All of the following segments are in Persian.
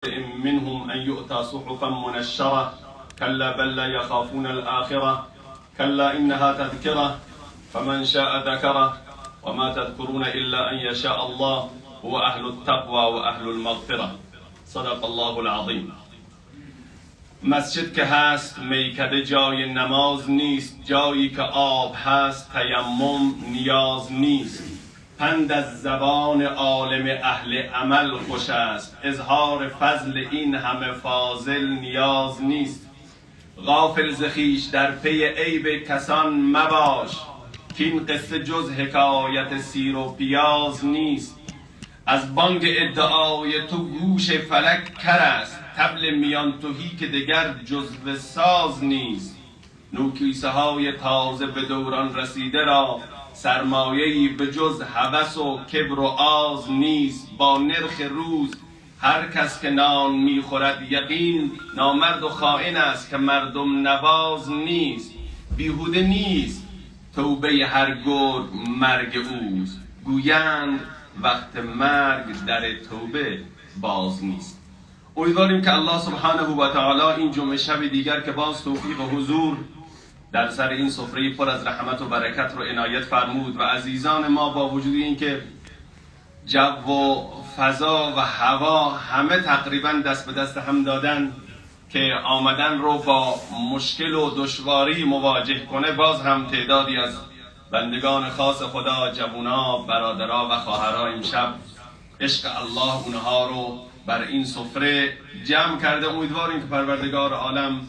منهم أن يؤتى صحفا منشرة كلا بل لا يخافون الآخرة كلا إنها تذكرة فمن شاء ذكره وما تذكرون إلا أن يشاء الله هو أهل التقوى وأهل المغفرة. صدق الله العظیم. مسجد که هست میکده جای نماز نیست، جایی که آب هست تیمم نیاز نیست. پند از زبان عالم اهل عمل خوش است، اظهار فضل این همه فاضل نیاز نیست. غافل ز خویش در پی عیب کسان مباش، کین قصه جز حکایت سیر و پیاز نیست. از بانگ ادعای تو گوش فلک کر است، طبل میان تهی که دگر جزو ساز نیست. نوکیسه های تازه به دوران رسیده را، سرمایه‌ای به جز هوس و کبر و آز نیست. با نرخ روز هر کس که نان میخورد یقین، نامرد و خائن است که مردم نواز نیست. بیهوده نیست توبه هر گرگ مرگ اوست، گویند وقت مرگ در توبه باز نیست. امیدواریم که الله سبحانه و تعالی این جمعه شب دیگر که باز توفیق و حضور در سر این سفره پر از رحمت و برکت رو عنایت فرمود و عزیزان ما با وجود اینکه جو و فضا و هوا همه تقریبا دست به دست هم دادن که آمدن رو با مشکل و دشواری مواجه کنه، باز هم تعدادی از بندگان خاص خدا، جوونا، برادرها و خواهرها امشب عشق الله اونها رو بر این سفره جمع کرده. امیدواریم که پروردگار عالم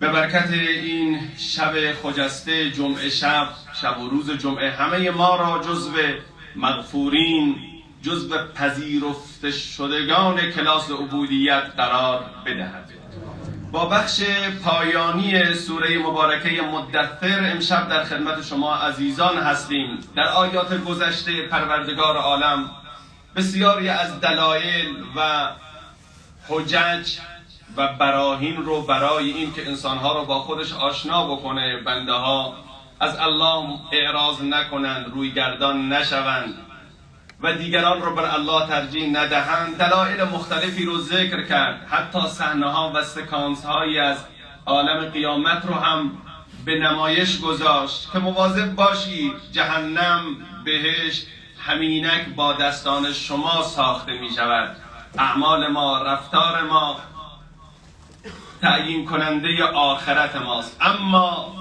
به برکت این شب خجسته جمعه شب و روز جمعه همه ما را جزو مغفورین، جزو پذیرفته شدگان کلاس عبودیت قرار بدهد. با بخش پایانی سوره مبارکه مدثر امشب در خدمت شما عزیزان هستیم. در آیات گذشته پروردگار عالم بسیاری از دلایل و حجج و براهین رو برای این که انسانها رو با خودش آشنا بکنه، بنده ها از الله اعراض نکنند، روی گردان نشوند و دیگران رو بر الله ترجیح ندهند، دلایل مختلفی رو ذکر کرد. حتی صحنه ها و سکانس هایی از عالم قیامت رو هم به نمایش گذاشت که مواظب باشید، جهنم، بهشت همینک با دستان شما ساخته می شود. اعمال ما، رفتار ما تعیین کننده آخرت ماست. اما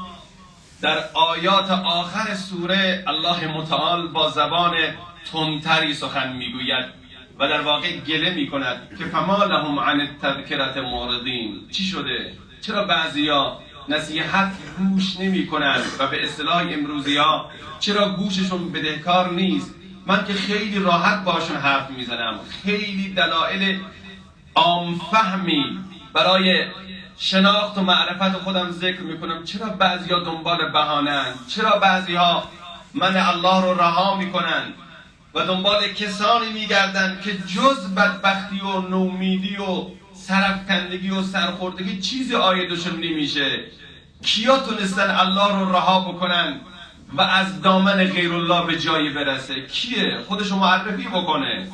در آیات آخر سوره الله متعال با زبان تندتری سخن میگوید و در واقع گله میکند که فما لهم عن التذکرة معرضین. چی شده؟ چرا بعضیا نصیحت گوش نمیکنند و به اصطلاح امروزی‌ها چرا گوششون بدهکار نیست؟ من که خیلی راحت باشون حرف میزنم، خیلی دلایل عام فهمی برای شناخت و معرفت خودم ذکر میکنم، چرا بعضیا دنبال بهانه‌اند؟ چرا بعضیها من الله رو رها میکنند و دنبال کسانی میگردند که جز بدبختی و نومیدی و سرفکندگی و سرخوردگی چیزی عایدشون نمیشه؟ کیا تونستن الله رو رها بکنن و از دامن غیر الله به جایی برسه؟ کیه؟ خودشو معرفی بکنه.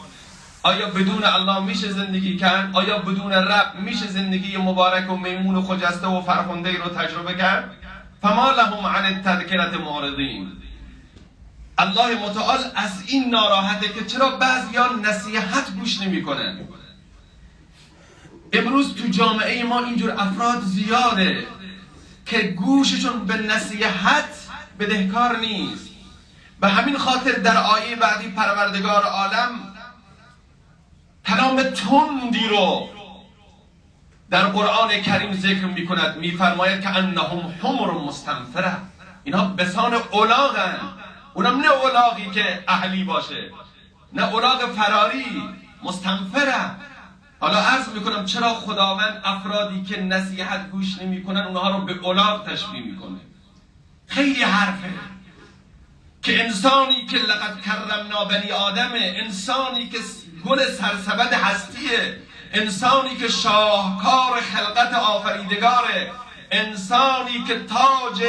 آیا بدون الله میشه زندگی کرد؟ آیا بدون رب میشه زندگی مبارک و میمون و خجسته و فرخنده رو تجربه کرد؟ فما لهم عن التذکرة معرضین. الله متعال از این ناراحته که چرا بعضیان نصیحت گوش نمیکنن. امروز تو جامعه ما اینجور افراد زیاده که گوششون به نصیحت بدهکار نیست. به همین خاطر در آیه بعدی پروردگار عالم کلام تندی رو در قرآن کریم ذکر میکند، میفرماید که انهم حمر مستنفره. اینها بسان الاغن، اونم نه الاغی که اهلی باشه، نه الاغ فراری، مستنفره. حالا عرض میکنم چرا خداوند افرادی که نصیحت گوش نمیکنن اونها رو به الاغ تشبیه میکنه. خیلی حرفه که انسانی که لقد کرمنا بنی آدمه، انسانی که گل سرسبد هستیه، انسانی که شاهکار خلقت آفریدگاره، انسانی که تاج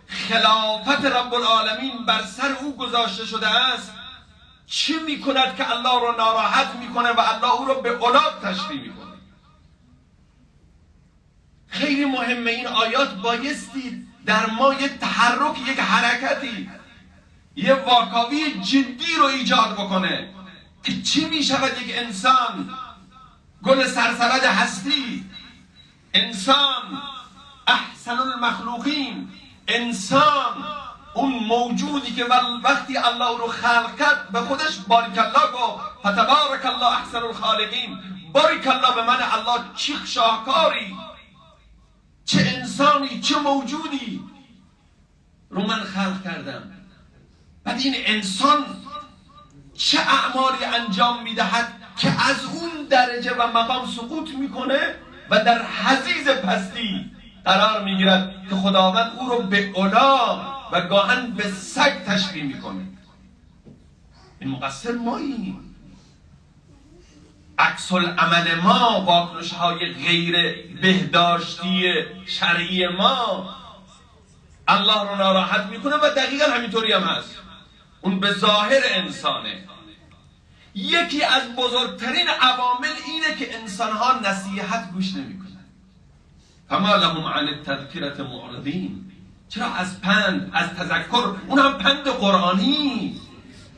خلافت رب العالمین بر سر او گذاشته شده است، چی میکند که الله رو ناراحت میکنه و الله او رو به اولاد تشبیه میکنه؟ خیلی مهمه. این آیات بایستی در ما یه تحرک، یک حرکتی، یه واکاوی جدی رو ایجاد بکنه که چی میشود یک انسان گل سرسبد هستی، انسان احسن المخلوقین، انسان اون موجودی که وقتی الله او رو خلق کرد به خودش بارک الله گفت، فتبارک الله احسن الخالقین، بارک الله به من الله چه شاهکاری، چه انسانی، چه موجودی رو من خلق کردم. بعد این انسان چه اعمالی انجام میدهد که از اون درجه و مقام سقوط میکنه و در حضیض پستی قرار میگیرد که خداوند او رو به اولا و گاهن به سگ تشبیه میکنه. این مقصر ماییم. عکس العمل ما، واکنش های غیر بهداشتی شرعی ما الله رو ناراحت میکنه و دقیقا همینطوری هم هست. اون به ظاهر انسانه. یکی از بزرگترین عوامل اینه که انسانها نصیحت گوش نمیکنن. فما لهم عن التذکرة معرضین. چرا از پند، از تذکر، اون هم پند قرآنی،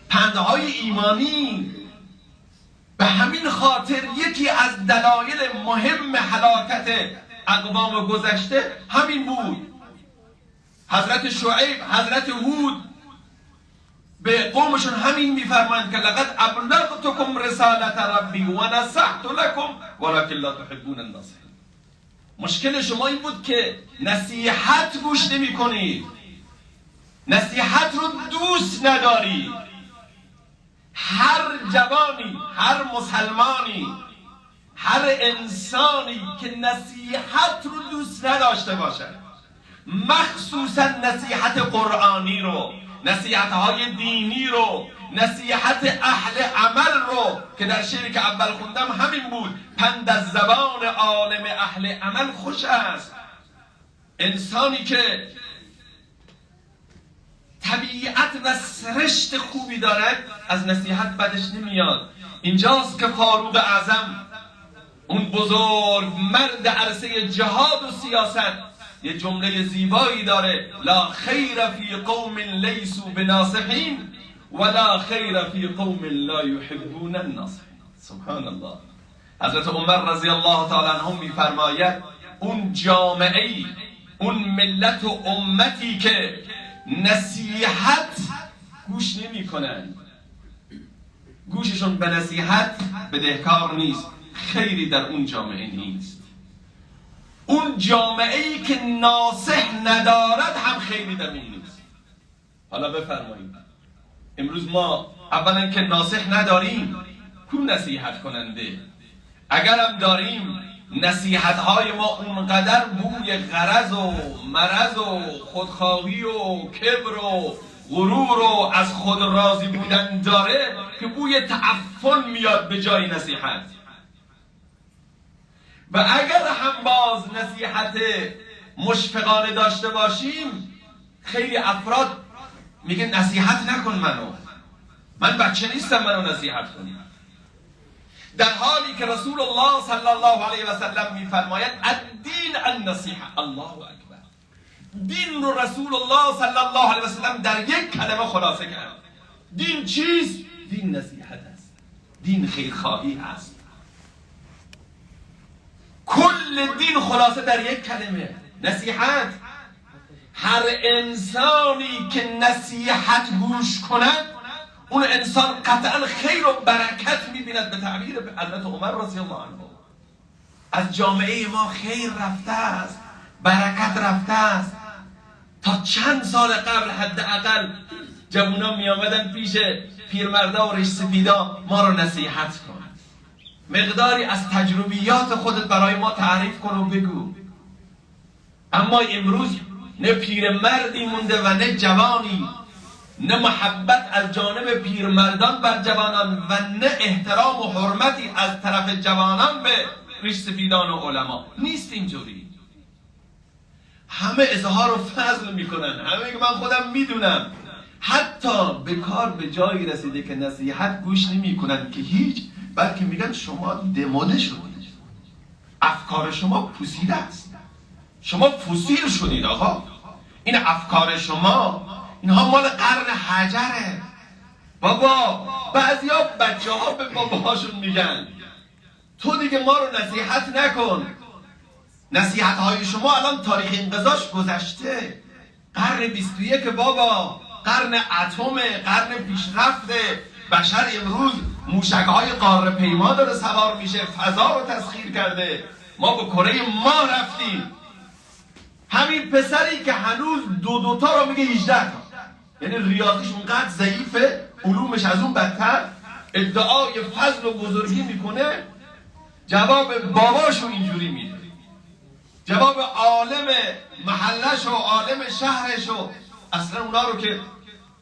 پندهای ایمانی. به همین خاطر یکی از دلایل مهم هلاکت اقوام گذشته همین بود. حضرت شعیب، حضرت هود به قومشون همین میفرمایند که لقد ابلغتکم رسالت ربی و نصحت لکم ولکن لا تحبون الناصحین. مشکل شما این بود که نصیحت گوش نمی کنید، نصیحت رو دوست نداری. هر جوانی، هر مسلمانی، هر انسانی که نصیحت رو دوست نداشته باشه، مخصوصا نصیحت قرآنی رو، نصیحت های دینی رو، نصیحت اهل عمل رو که در شعری که اول خوندم همین بود، پند از زبان عالم اهل عمل خوش است. انسانی که طبیعت و سرشت خوبی داره از نصیحت بدش نمیاد. اینجاست که فاروق اعظم، اون بزرگ مرد عرصه جهاد و سیاست، یه جمله زیبایی داره: لا خیر فی قوم لیسوا بناصحین ولا خیر فی قوم لا یحبون الناصحین. سبحان الله. حضرت عمر رضی الله تعالی عنه میفرماید اون جامعه‌ای، اون ملت و امتی که نصیحت گوش نمی کنن، گوششون به نصیحت بدهکار نیست، خیری در اون جامعه نیست. اون جامعه‌ای که ناصح ندارد هم خیری در اون نیست. حالا بفرمایید امروز ما اولا که ناصح نداریم، کو نصیحت کننده؟ اگرم داریم، نصیحت‌های ما اونقدر بوی غرض و مرض و خودخواهی و کبر و غرور و از خود راضی بودن داره که بوی تعفن میاد به جای نصیحت. و اگر هم باز نصیحت مشفقانه داشته باشیم، خیلی افراد میگه نصیحت نکن منو، من بچه نیستم منو نصیحت کنی، در حالی که رسول الله صلی الله علیه و سلم میفرماید الدین النصیحه. الله اکبر. دین رو رسول الله صلی الله علیه و سلم در یک کلمه خلاصه کرد. دین چیست؟ دین نصیحت است، دین خیرخواهی است. کل دین خلاصه در یک کلمه، نصیحت. هر انسانی که نصیحت گوش کند، اون انسان قطعا خیر و برکت میبیند. به تعبیر حضرت عمر رضی الله عنه، از جامعه ما خیر رفته است، برکت رفته است. تا چند سال قبل حداقل جوونا می آمدن پیش پیرمردا و ریش سفیدا ما رو نصیحت کن، مقداری از تجربیات خودت برای ما تعریف کن و بگو. اما امروز نه پیرمردی مونده و نه جوانی، نه محبت از جانب پیرمردان بر جوانان و نه احترام و حرمتی از طرف جوانان به ریش سفیدان و علما. نیست اینجوری. همه اظهار و فضل میکنن، همه که من خودم میدونم. حتی به کار به جایی رسیده که نصیحت گوش نمی کنن که هیچ، بلکه میگن شما دموده شدید، افکار شما پوسیده است، شما فسیل شدید آقا، این افکار شما اینها مال قرن حجره. بابا بعضیا بچه ها به باباهاشون میگن تو دیگه ما رو نصیحت نکن، نصیحت های شما الان تاریخ انقضاش گذشته، قرن 21 بابا، قرن اتمه، قرن پیشرفته، بشر امروز موشک های قاره پیما داره سوار میشه، فضا رو تسخیر کرده، ما به کره ما رفتیم. همین پسری که هنوز دو تا رو میگه 18 تا، یعنی ریاضیش اونقدر ضعیفه، علومش از اون بدتر، ادعای فضل و بزرگی میکنه، جواب باباشو اینجوری میده، جواب عالم محلش و عالم شهرش و اصلا اونا رو که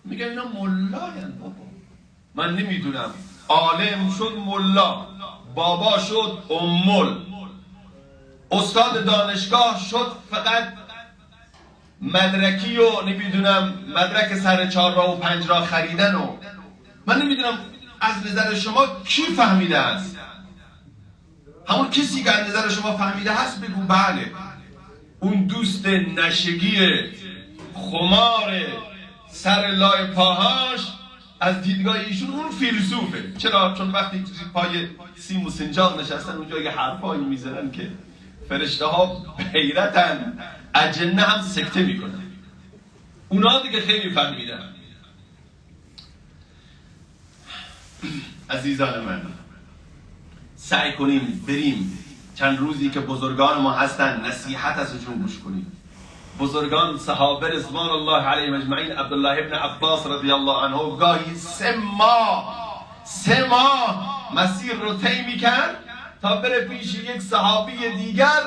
میگن اینا ملاین بابا، من نمیدونم، عالم شد ملا، بابا شد امول، استاد دانشگاه شد فقط مدرکی و نمیدونم مدرک سر 4 راه و 5 راه خریدن و من نمیدونم. از نظر شما کی فهمیده است؟ همون کسی که از نظر شما فهمیده هست بگو بله، اون دوست نشگی خمار سر لای پاهاش از دیدگاه ایشون اون فیلسوفه. چرا؟ چون وقتی پای سیم و سنجاق نشستن اونجا یه حرفایی میزنن که فرشته ها حیرتن، اجنه هم سکته میکنن، اونا دیگه خیلی فهمیدن. عزیزان من، سعی کنیم بریم چند روزی که بزرگان ما هستن نصیحت ازشون گوش کنیم. بزرگان صحابه رضوان الله علیهم اجمعین، عبدالله ابن عباس رضی الله عنه گاهی 3 ماه مسیر رو طی میکرد تا بره پیش یک صحابی دیگر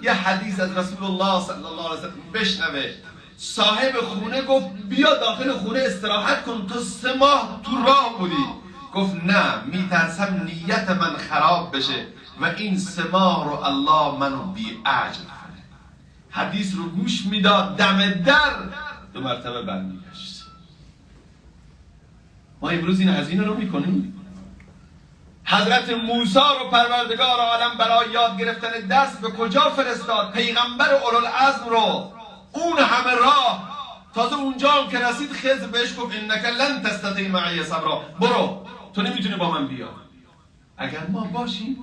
یه حدیث از رسول الله صلی الله علیه وسلم بشنوه. صاحب خونه گفت بیا داخل خونه استراحت کن، تو 3 ماه تو راه بودی. گفت نه، میترسم نیت من خراب بشه و این 3 ماه رو الله منو بی اجر کنه. حدیث رو گوش میداد، دم در 2 مرتبه برمیگشت. ما امروز این هزینه رو میکنیم. حضرت موسی رو پروردگار عالم برای یاد گرفتن درس به کجا فرستاد؟ پیغمبر اولوالعزم رو، اون همه راه، تازه اونجا هم که رسید خضر بهش گفت انک لن تستطیع معی صبرا، برو تو نمیتونی با من بیا. اگر ما باشیم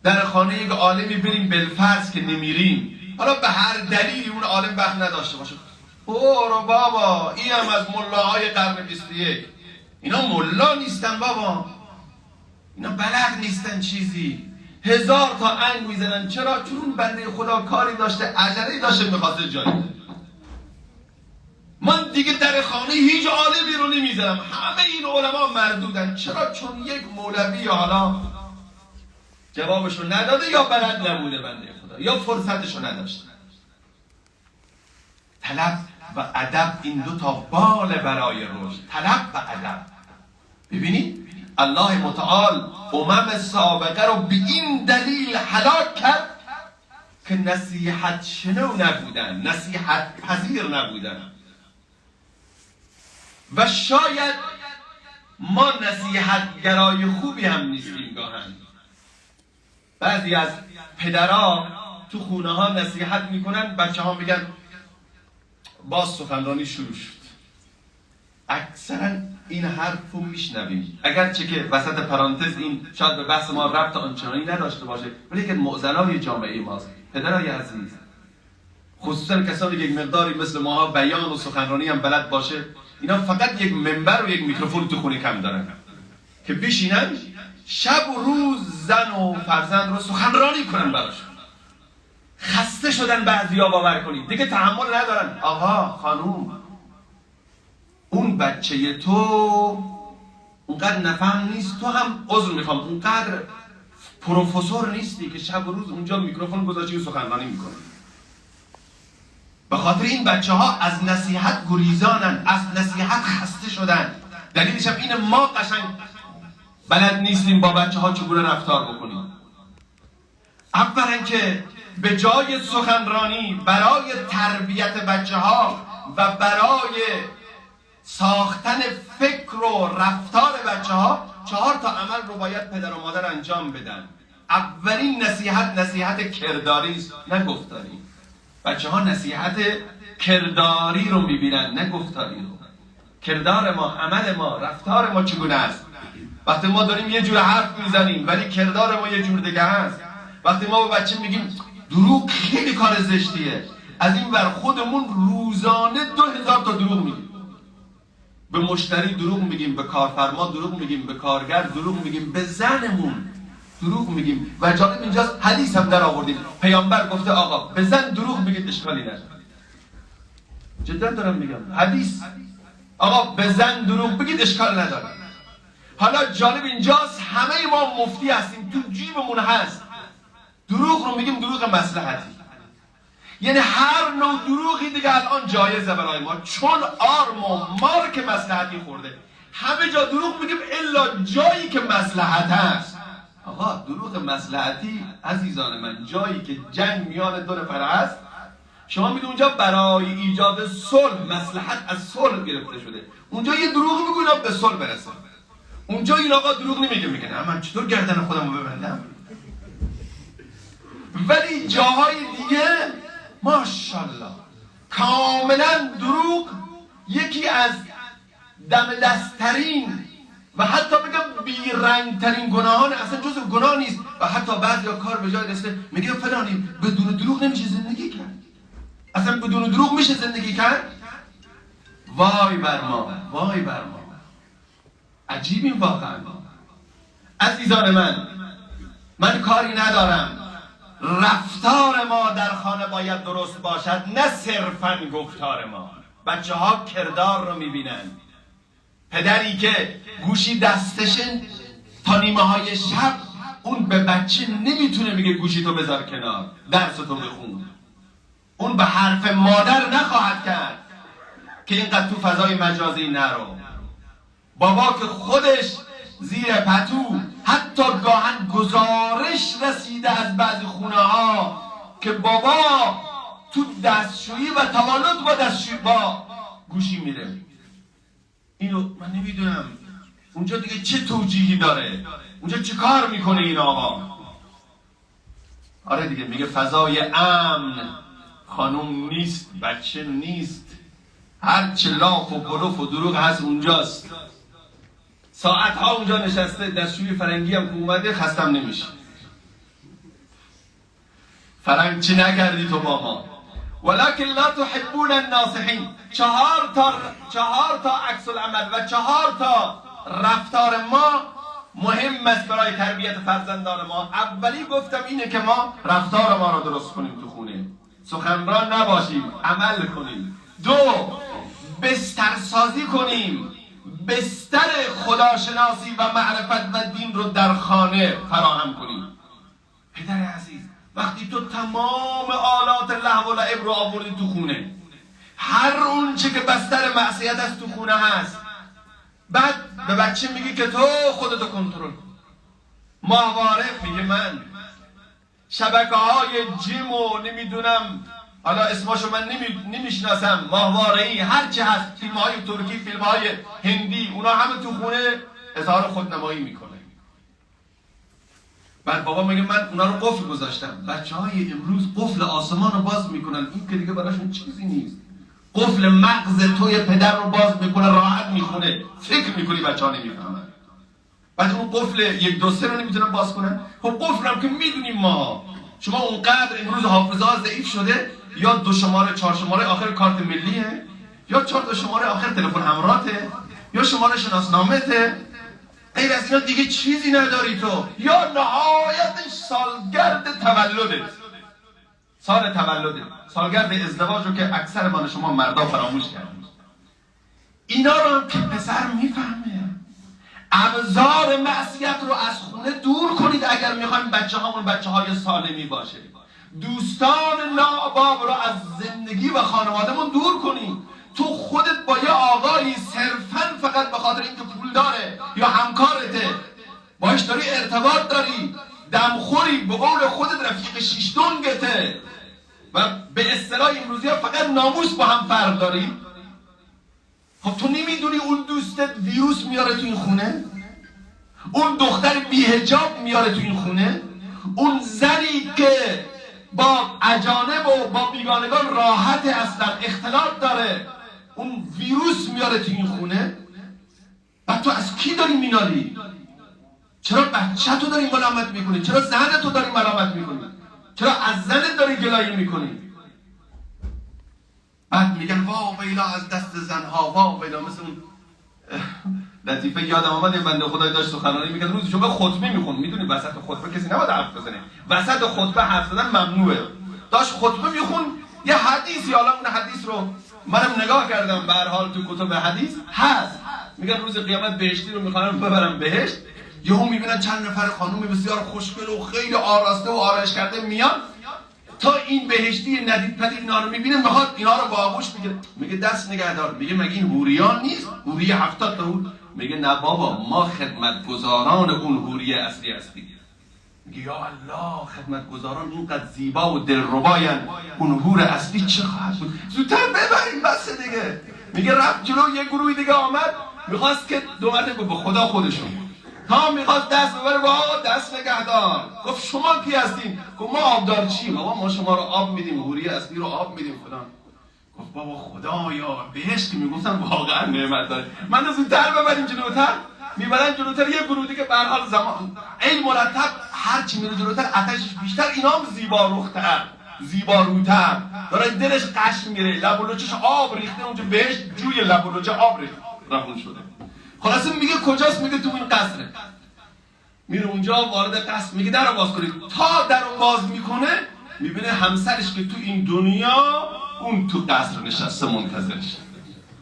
در خانه یک عالمی بریم، بالفرض که نمیریم، حالا به هر دلیلی اون عالم وقت نداشته باشه، برو بابا، این هم از ملاهای قرن 21، اینا ملا نیستن بابا، اینا بلد نیستن چیزی، 1000 تا انگ میزنن. چرا؟ چون اون بنده خدا کاری داشته، عجله داشته، میخواسته جایی. من دیگه در خانه هیچ عالمی رو نمیزنم، همه این علما مردودن. چرا؟ چون یک مولوی حالا جوابشو نداده، یا بلد نبوده بنده خدا، یا فرصتشو نداشته. طلب و ادب این 2 تا بال برای رشد، طلب و ادب. ببینید الله متعال امم سابقه رو به این دلیل هلاک کرد که نصیحت شنو نبودن، نصیحت پذیر نبودن. و شاید ما نصیحت گرای خوبی هم نیستیم گاهن. بعضی از پدرها تو خونه ها نصیحت میکنن، بچه ها میگن باز سخنرانی شروع شد. اکثرا این حرف رو میشنویم، اگرچه که وسط پرانتز این شاید به بحث ما ربط آنچنانی نداشته باشه، ولی که معضلای جامعه ماست. پدرای عزیز، خصوصا کسانی که یک مقداری مثل ماها بیان و سخنرانی هم بلد باشه، اینا فقط یک منبر و یک میکروفون تو خونه کم دارن که بشینن شب و روز زن و فرزند رو سخنرانی کنن براشون. خسته شدن بعضیا، باور کنید دیگه تحمل ندارن. آقا خانوم، اون بچه تو اونقدر نفهم نیست، تو هم عذر میخوام اونقدر پروفسور نیستی که شب و روز اونجا میکروفون گذاشتی و سخنرانی میکنی. به خاطر این بچه ها از نصیحت گریزانن، از نصیحت خسته شدن. دلیلش هم اینه ما قشنگ بلد نیستیم با بچه ها چگونه رفتار بکنیم. اولا که به جای سخنرانی برای تربیت بچه ها و برای ساختن فکر و رفتار بچه ها 4 تا عمل رو باید پدر و مادر انجام بدن. اولین نصیحت کرداری است، نه گفتاری. بچه ها نصیحت کرداری رو میبینن، نه گفتاری رو. کردار ما، عمل ما، رفتار ما چگونه است؟ وقتی ما داریم یه جور حرف میزنیم ولی کردار ما یه جور دیگه هست. وقتی ما به بچه میگیم دروغ خیلی کار زشتیه، از این ور خودمون روزانه 2000 تا دروغ میگیم. به مشتری دروغ میگیم، به کارفرما دروغ میگیم، به کارگر دروغ میگیم، به زنمون دروغ میگیم. و جالب اینجاست حدیث هم در آوردیم، پیامبر گفته آقا به زن دروغ میگید اشکالی نداره. جدا دارم میگم، حدیث آقا به زن دروغ بگید اشکال نداره. حالا جالب اینجاست همه ما مفتی هستیم، تو جیبمون هست، دروغ رو میگیم دروغ مصلحتی. یعنی هر نوع دروغی دیگه الان جایزه برای ما، چون آرم و مارک مصلحتی خورده. همه جا دروغ میگیم الا جایی که مصلحت هست. آقا دروغ مصلحتی عزیزان من، جایی که جنگ میان دو نفر هست، شما میدونید اونجا برای ایجاد صلح، مصلحت از صلح گرفته شده، اونجا یه دروغ میگن به صلح برسه. اونجا این آقا دروغ نمیگه، میگه نه من چطور گردن خودم رو ببندم. ولی جاهای دیگه ماشاءالله کاملا دروغ یکی از دم دستترین و حتی بگم بیرنگترین گناهان، اصلا جزو گناه نیست. و حتی بعضی کار به جای رسته میگه فلانی بدون دروغ نمیشه زندگی کرد. اصلا بدون دروغ میشه زندگی کرد؟ وای بر ما، وای بر ما. عجیبیم واقعا. عزیزان من کاری ندارم، رفتار ما در خانه باید درست باشد، نه صرفاً گفتار ما. بچه ها کردار رو میبینن. پدری که گوشی دستشه تا نیمه های شب، اون به بچه نمیتونه بگه گوشی تو بذار کنار، درس تو بخون. اون به حرف مادر نخواهد کرد که اینقدر تو فضای مجازی نرو. بابا که خودش زیر پتو، حتی گاهن گزارش رسیده از بعضی خونه ها که بابا تو دستشویی و تولد با دستشویی با گوشی میره. اینو من نمیدونم اونجا دیگه چه توجیهی داره، اونجا چه کار میکنه این آقا. آره دیگه میگه فضای امن، خانوم نیست، بچه نیست، هر چه لاف و بلوف و دروغ هست اونجاست. ساعت ها اونجا نشسته، دستشوی فرنگی هم که اومده خستم نمیشه. فرنگ چی نکردی تو با ما؟ ولکن لا تحبون الناصحین. 4 تا عکس العمل و 4 تا رفتار ما مهم است برای تربیت فرزندان ما. اولی گفتم اینه که ما رفتار ما رو درست کنیم تو خونه، سخنران نباشیم، عمل کنیم. 2 بسترسازی کنیم، بستر خداشناسی و معرفت و دین رو در خانه فراهم کنیم. پدر عزیز وقتی تو تمام آلات لهو و لعب رو آوردی تو خونه، هر اون چه که بستر معصیت است تو خونه هست، بعد به بچه میگی که تو خودتو کنترل کن. ماهواره میگه من شبکه های جیم و نمیدونم حالا اسماشو من نمیشناسم، ماهواره‌ای هر چه هست، فیلم های ترکی، فیلم های هندی، اونا همه تو خونه اظهار خودنمایی میکنه. بعد بابا میگه من اونا رو قفل گذاشتم. بچه های امروز قفل آسمان رو باز میکنن، این که دیگه براشون چیزی نیست. قفل مغز توی پدر رو باز میکنه، راحت میخونه، فکر میکنی بچه ها نمیفهمن. بعد اون قفل 1 2 3 رو نمیتونن باز کنن. خب قفل هم که میدونیم ما، شما اونقدر امروز حافظه ها ضعیف شده، یا 2 شماره 4 شماره آخر کارت ملیه، یا 4 تا شماره آخر تلفن همراهته، یا شماره شناسنامته. غیر از اینا دیگه چیزی نداری تو. یا نهایتش سالگرد تولدت، سال تولدت، سالگرد ازدواج رو که اکثر مال شما مردا فراموش کردید. اینا رو که پسر میفهمه. ابزار معصیت رو از خونه دور کنید اگر میخوایم بچه هامون بچه های سالمی باشه. دوستان ناباب رو از زندگی و خانوادهمون دور کنیم. تو خودت با یه آقایی صرفاً فقط به خاطر اینکه پول داره یا همکارته، باش داری ارتباط داری، دمخوری، به قول خودت رفیق شیش دنگته و به اصطلاح امروزی ها فقط ناموس با هم فرق داری، خب تو نمیدونی اون دوستت ویروس میاره تو این خونه؟ اون دختر بی‌حجاب میاره تو این خونه؟ اون زنی که با اجانب و با بیگانگان راحت اصلا اختلاط داره، اون ویروس میاره تو این خونه؟ بعد تو از کی داری مینالی؟ چرا بچه تو داری ملامت میکنی؟ چرا زن تو داری ملامت میکنی؟ چرا از زنت داری گلایه میکنی؟ بعد میگن وا ویلا از دست زنها، وا ویلا. مثل اون لطیفه یادم آمد یه بنده خدای داشت سخنرانی میکرد، روزی شما خطبه میخون، میدونی وسط خطبه کسی نباید حرف بزنه، وسط خطبه حرف زدن ممنوعه. داشت خطبه میخون یه حدیثی، حالا اون حدیث رو منم نگاه کردم، به هر حال تو کتب حدیث هست، میگن روز قیامت بهشتی رو میخوان ببرن بهشت، یهو میبینن چند نفر خانم بسیار خوشگل و خیلی آراسته و آرایش کرده میان، تا این بهشتی ندید پدید اینا رو میبینه، میخواد اینا رو با آغوش میگه دست نگهدار. میگه مگه این حوریان نیست؟ حوری 70 تا حور؟ میگه نه بابا، ما خدمتگزاران اون حوری اصلی هستیم. میگه یا الله، خدمتگزاران اینقدر زیبا و دلرباین، اون حور اصلی چه خواهد بود؟ زودتر ببریم بس دیگه. میگه رفت جلو، یه گروهی دیگه آمد میخواست که دو مرتبه به خدا خودشون، تا میخواست دست ببره، با دست نگهدار. گفت شما کی هستین؟ گفت ما آبدار چیم؟ ما شما رو آب میدیم، حوری اصلی رو آب میدیم فلان. گفت بابا خدایا بهشت که میگفتن واقعا نعمت داره، من زودتر ببریم جلوتر. میبرن جلوتر، یه گروه دیگه به هر حال زمان این مرتب هر چی میره جلوتر آتشش بیشتر، اینام زیباروختر زیباروتر داره، دلش قش میره، لب و لوچش آب ریخته اونجا، بهشت جوی لب و لوچه آب ریخته روون شده. خلاصه میگه کجاست؟ میگه تو این قصره. میره اونجا، وارد قصر میگه درو باز کنید. تا درو باز میکنه میبینه همسرش که تو این دنیا اون تو قصر نشسته منتظرش.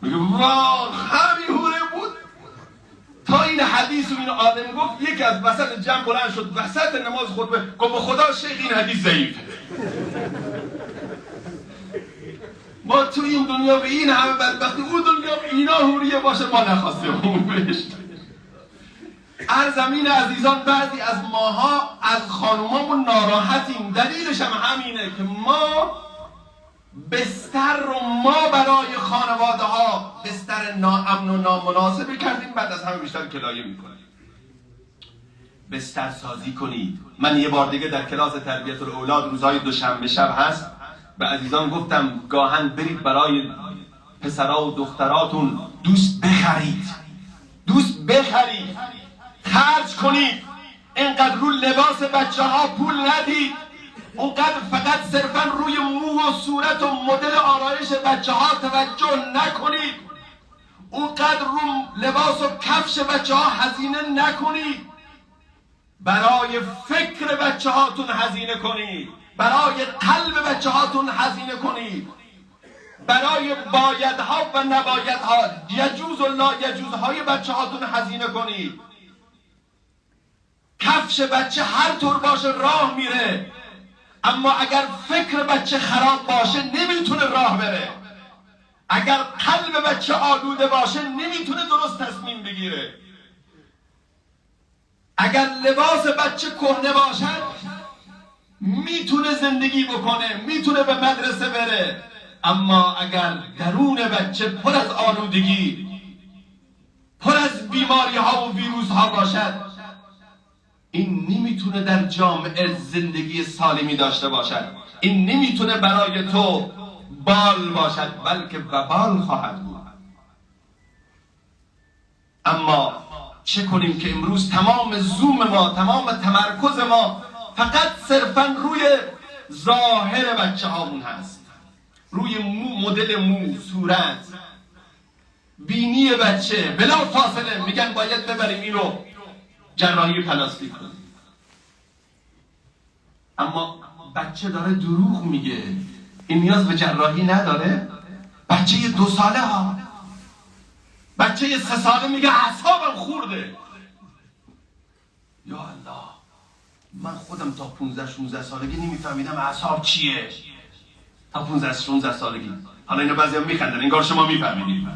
میگه واه همین حوره بود. تا این حدیث و این آدم گفت، یکی از وسط جمع بلند شد وسط نماز خطبه گفت به خدا شیخ این حدیث ضعیفه. ما تو این دنیا به این همه بدبختی، اون دنیا به اینا حوریه باشه ما نخواستیم اون بهشت. ارزمین عزیزان، بعضی از ماها از خانومامون ناراحتیم، دلیلش هم همینه که ما بستر رو ما برای خانواده ها بستر ناامن و نامناسبی کردیم، بعد از همه بیشتر کلایه میکنیم. بستر سازی کنید. من یه بار دیگه در کلاس تربیت الاولاد روزهای دوشنبه شب هست به عزیزان گفتم گاهن برید برای پسرها و دختراتون دوست بخرید، دوست بخرید، خرج کنید. اینقدر رو لباس بچه ها پول ندید، اونقدر فقط صرفا روی مو و صورت و مدل آرایش بچه ها توجه نکنید، اونقدر رو لباس و کفش بچه ها هزینه نکنید. برای فکر بچه هاتون هزینه کنید، برای قلب بچه هاتون هزینه کنید، برای بایدها و نبایدها، یجوز و لا یجوزهای بچه هاتون هزینه کنید. کفش بچه هر طور باشه راه میره، اما اگر فکر بچه خراب باشه نمیتونه راه بره. اگر قلب بچه آلوده باشه نمیتونه درست تصمیم بگیره. اگر لباس بچه کهنه باشد میتونه زندگی بکنه، میتونه به مدرسه بره، اما اگر درون بچه پر از آلودگی، پر از بیماری ها و ویروس ها باشد، این نمیتونه در جامعه زندگی سالمی داشته باشد. این نمیتونه برای تو بال باشد، بلکه وبال خواهد بود. اما چه کنیم که امروز تمام زوم ما، تمام تمرکز ما فقط صرفا روی ظاهر بچه هامون هست، روی مدل مو، صورت، بینی بچه. بلا فاصله میگن باید ببریم اینو جراحی پلاستیک کنیم. اما بچه داره دروغ میگه، این نیاز به جراحی نداره. بچه 2 ساله ها، بچه 3 ساله میگه اعصابم خورده. یا الله، من خودم تا 15-16 سالگی نمیفهمیدم اعصاب چیه. تا 15-16 سالگی. حالا اینا بعضی هم میخندن انگار شما میفهمیدید.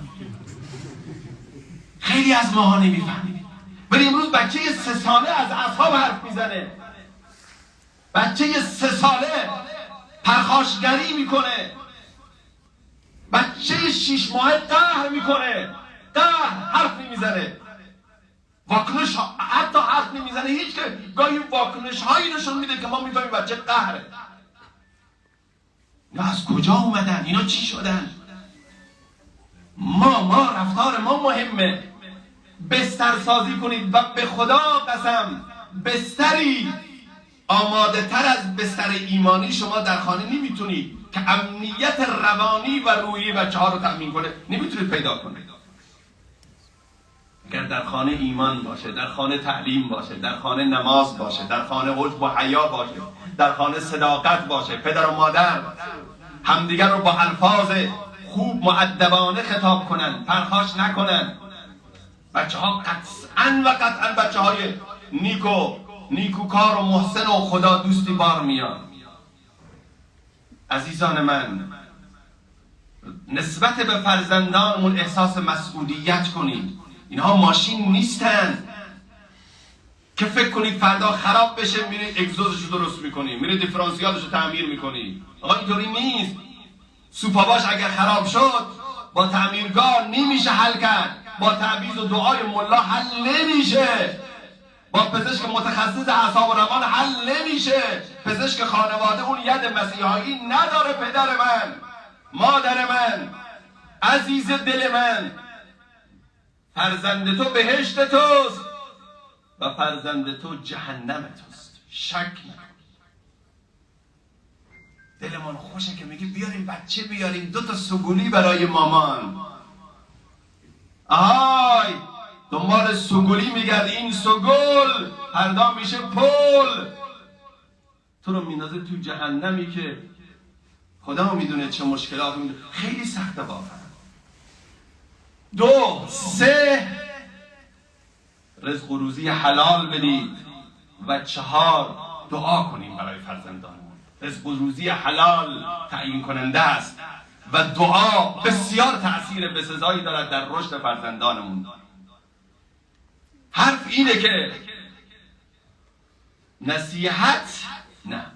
خیلی از ماها نمیفهمید. ولی امروز بچه 3 ساله از اعصاب حرف میزنه. بچه 3 ساله پرخاشگری میکنه. بچه 6 ماه قهر میکنه، قهر حرف نمیزنه، واکنش حتی حرف نمیزنه هیچ، که گاهی واکنش هایی نشون میده که ما میفهمیم بچه قهره. اینا از کجا اومدن؟ اینا چی شدن؟ ما رفتار ما مهمه. بستر سازی کنید و به خدا قسم بستری آماده تر از بستر ایمانی شما در خانه نمیتونید که امنیت روانی و روحی بچه ها رو تأمین کنه، نمیتونید پیدا کنید. اگر در خانه ایمان باشه، در خانه تعلیم باشه، در خانه نماز باشه، در خانه حجب و حیا باشه، در خانه صداقت باشه، پدر و مادر همدیگر رو با الفاظ خوب مؤدبانه خطاب کنن، پرخاش نکنن، بچه ها قطعا بچه های نیکوکار و محسن و خدا دوستی بار میان. عزیزان من، نسبت به فرزندانمون احساس مسئولیت کنید. اینها ماشین نیستن که فکر کنید فردا خراب بشه میرید اگزوزشو درست میکنید، میرید دیفرانسیالشو تعمیر میکنید. آقا اینطوری نیست. سوپاباش اگر خراب شد با تعمیرگاه نمیشه حل کرد، با تعویض و دعای ملا حل نمیشه، با پزشک متخصص اعصاب و روان حل نمیشه. پزشک خانواده اون ید مسیحایی نداره. پدر من، مادر من، عزیز دل من، فرزند تو بهشت توست و فرزند تو جهنم توست. شک نکن. دلمان خوشه که میگه بیاریم بچه، بیاریم 2 تا سگولی برای مامان. آهای دنبال سگولی میگرد، این سگول هردا میشه پل، تو رو میندازه تو جهنمی که خدا میدونه چه مشکلات میدونه. خیلی سخته واقعا. 2 3 رزق و روزی حلال بدید و 4 دعا کنیم برای فرزندانمون. رزق و روزی حلال تعیین کننده است و دعا بسیار تأثیر بسزایی دارد در رشد فرزندانمون. حرف اینه که نصیحت نه،